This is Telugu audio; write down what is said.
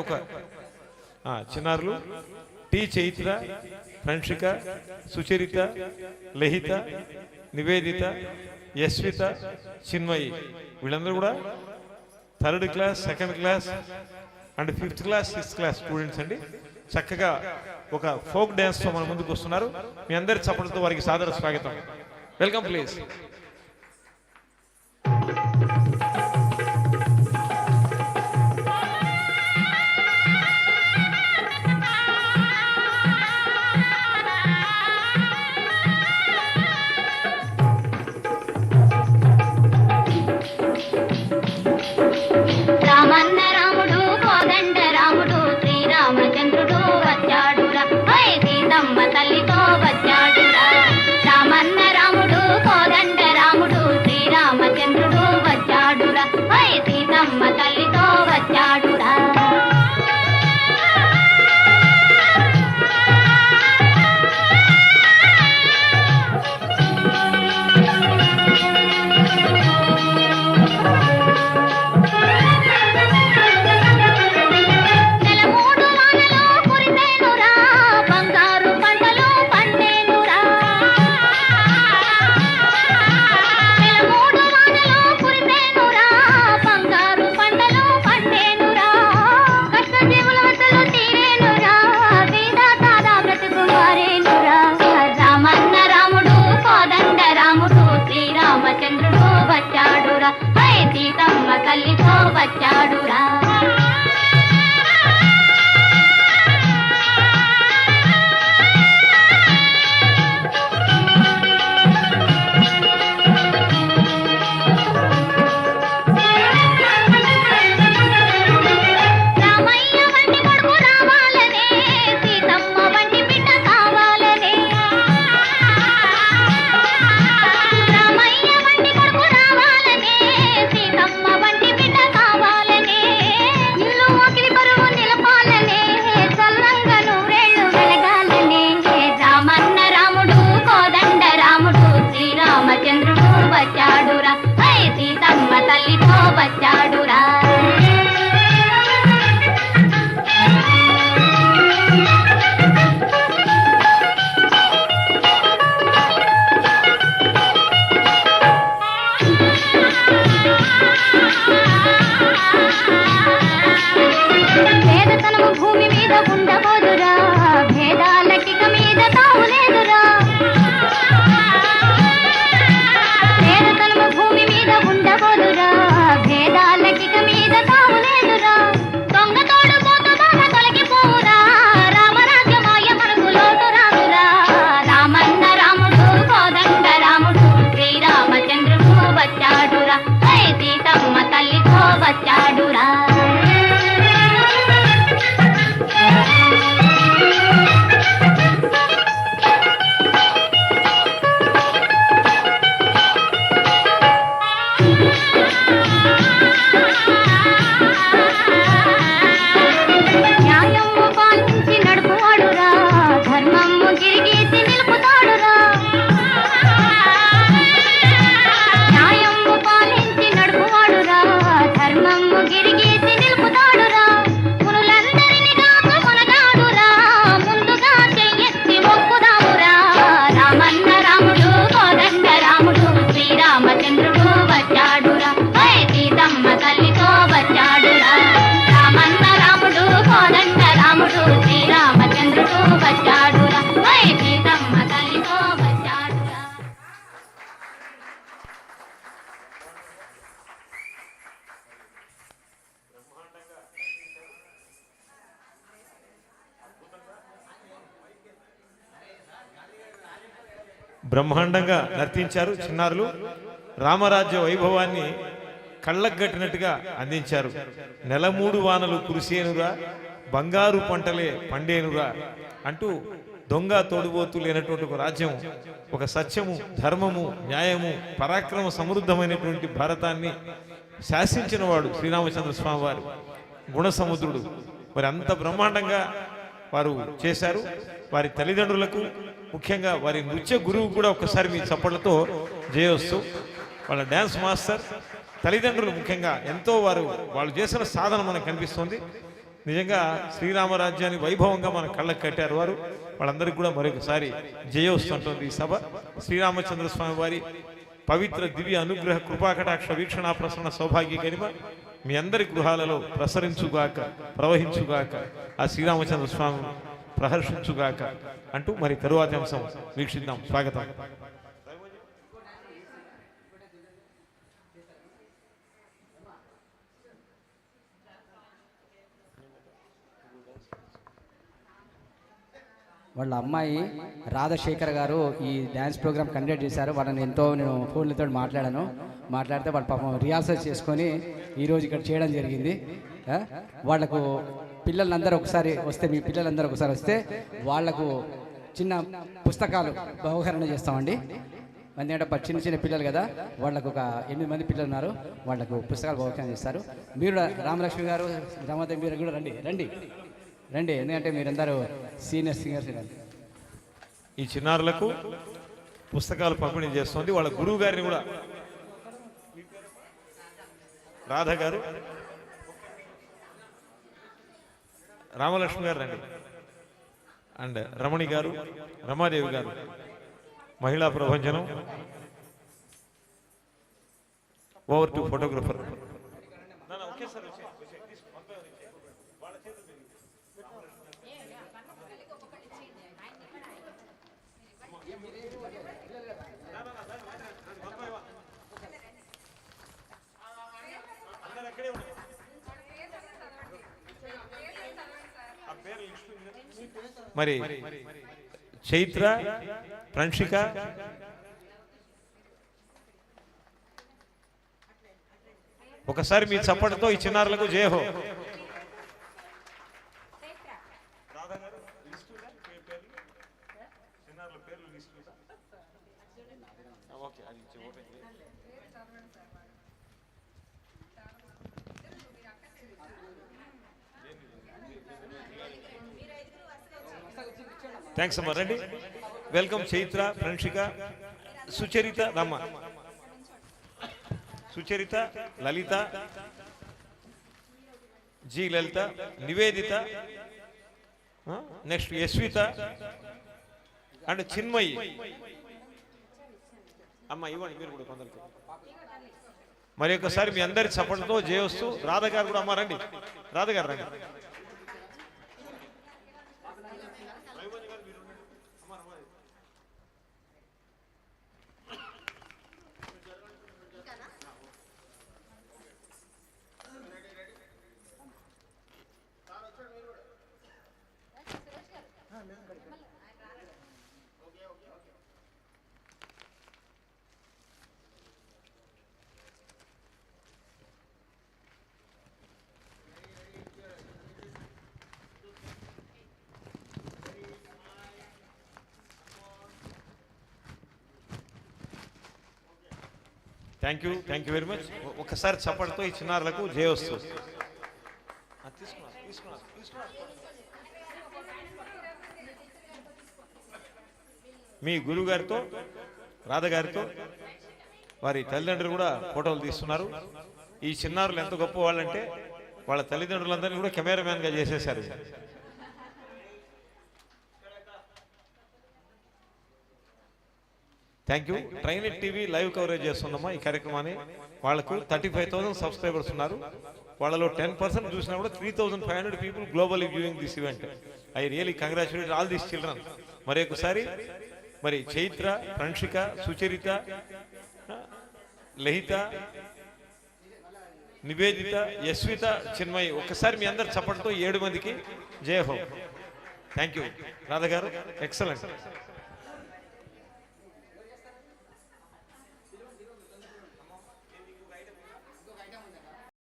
ఒక చిన్నారులు టి చైత్ర, ఫ్రెండ్షిక, సుచరిత, లహిత, నివేదిత, యశ్విత, చిన్మయి వీళ్ళందరూ కూడా 3rd class, 2nd class and 5th class, 6th class students అండి. చక్కగా ఒక ఫోక్ డ్యాన్స్తో మన ముందుకు వస్తున్నారు. మీ అందరి చప్పట్లతో వారికి సాదర స్వాగతం. Welcome please. బ్రహ్మాండంగా నర్తించారు చిన్నారులు. రామరాజ్య వైభవాన్ని కళ్ళగట్టినట్టుగా అందించారు. 3 వానలు కురిసేనురా, బంగారు పంటలే పండేనురా అంటూ దొంగ తోడుబోతు లేనటువంటి ఒక రాజ్యం, ఒక సత్యము, ధర్మము, న్యాయము, పరాక్రమ సమృద్ధమైనటువంటి భారతాన్ని శాసించిన వాడు శ్రీరామచంద్ర స్వామి వారు, గుణసముద్రుడు. మరి అంత బ్రహ్మాండంగా వారు చేశారు. వారి తల్లిదండ్రులకు, ముఖ్యంగా వారి నృత్య గురువు కూడా ఒక్కసారి మీ చప్పట్లతో జయవస్తు. వాళ్ళ డ్యాన్స్ మాస్టర్, తల్లిదండ్రులు ముఖ్యంగా ఎంతో వాళ్ళు చేసిన సాధన మనకు కనిపిస్తుంది. నిజంగా శ్రీరామరాజ్యాన్ని వైభవంగా మన కళ్ళకు కట్టారు వారు. వాళ్ళందరికీ కూడా మరొకసారి జయోస్తుంటుంది ఈ సభ. శ్రీరామచంద్ర స్వామి వారి పవిత్ర దివ్య అనుగ్రహ కృపాకటాక్ష వీక్షణా ప్రసన్న సౌభాగ్య గరిమ మీ అందరి గృహాలలో ప్రసరించుగాక, ప్రవహించుగాక, ఆ శ్రీరామచంద్ర స్వామి ప్రహర్షించుగాక అంటూ మరి తరువాతి అంశం వీక్షిద్దాం. స్వాగతం. వాళ్ళ అమ్మాయి రాధశేఖర్ గారు ఈ డ్యాన్స్ ప్రోగ్రామ్ కండక్ట్ చేశారు. వాళ్ళని నేను ఫోన్లతో మాట్లాడితే వాళ్ళ పాపం రిహార్సల్ చేసుకొని ఈరోజు ఇక్కడ చేయడం జరిగింది. వాళ్లకు పిల్లలందరూ ఒకసారి వస్తే, మీ పిల్లలందరూ ఒకసారి వస్తే వాళ్లకు చిన్న పుస్తకాలు బహుకరణ చేస్తామండి. ఎందుకంటే చిన్న చిన్న పిల్లలు కదా, వాళ్ళకు ఒక 8 మంది పిల్లలు ఉన్నారు. వాళ్లకు పుస్తకాలు బహుకరణ చేస్తారు. మీరు రామలక్ష్మి గారు, రమాదేవి మీరు కూడా రండి, ఎందుకంటే మీరందరూ సీనియర్ సింగర్స్. ఈ చిన్నారులకు పుస్తకాలు పంపిణీ చేస్తుంది. వాళ్ళ గురువు గారిని కూడా, రాధ గారు, రామలక్ష్మి గారు రండి, అండ్ రమణి గారు, రమాదేవి గారు, మహిళా ప్రభంజనం. Over to photographer. మరి చైత్ర, ప్రణిక, ఒకసారి మీ చప్పటితో ఈ చిన్నారులకు జయహో. థ్యాంక్స్ అమ్మా. రండి. Welcome Chaitra, Pranika, Sucharitha, Ramma, Sucharitha, Lalitha, G Lalitha, Niveditha, next Yashwitha and Chinmayi. అమ్మ ఇవ్వండి మీరు కూడా కొందరికి. మరి ఒకసారి మీ అందరి చప్పట్లతో జయవస్తు. రాధగారు కూడా, అమ్మ రండి, రాధగారు రండి. Thank you very much. ఒకసారి చప్పటితో ఈ చిన్నారులకు జయవస్తు. మీ గురువు గారితో, రాధగారితో వారి తల్లిదండ్రులు కూడా ఫోటోలు తీస్తున్నారు. ఈ చిన్నారులు ఎంత గొప్ప వాళ్ళంటే వాళ్ళ తల్లిదండ్రులందరినీ కూడా కెమెరామ్యాన్గా చేసేశారు. Thank you. ట్రైనెట్ టీవీ లైవ్ కవరేజ్ చేస్తుందమ్మా ఈ కార్యక్రమాన్ని. వాళ్ళకు 35,000 సబ్స్క్రైబర్స్ ఉన్నారు. వాళ్ళలో 10% చూసినా కూడా 3,500 people global viewing this event. I really congratulate all these children. మరి ఒకసారి మరి చైత్ర, ప్రణిక, సుచరిత, లలిత, నివేదిత, యశ్విత, చిన్మయి, ఒకసారి మీ అందరు చప్పటితో 7 మందికి జయ హో. థ్యాంక్ యూ రాధ గారు, ఎక్సలెంట్.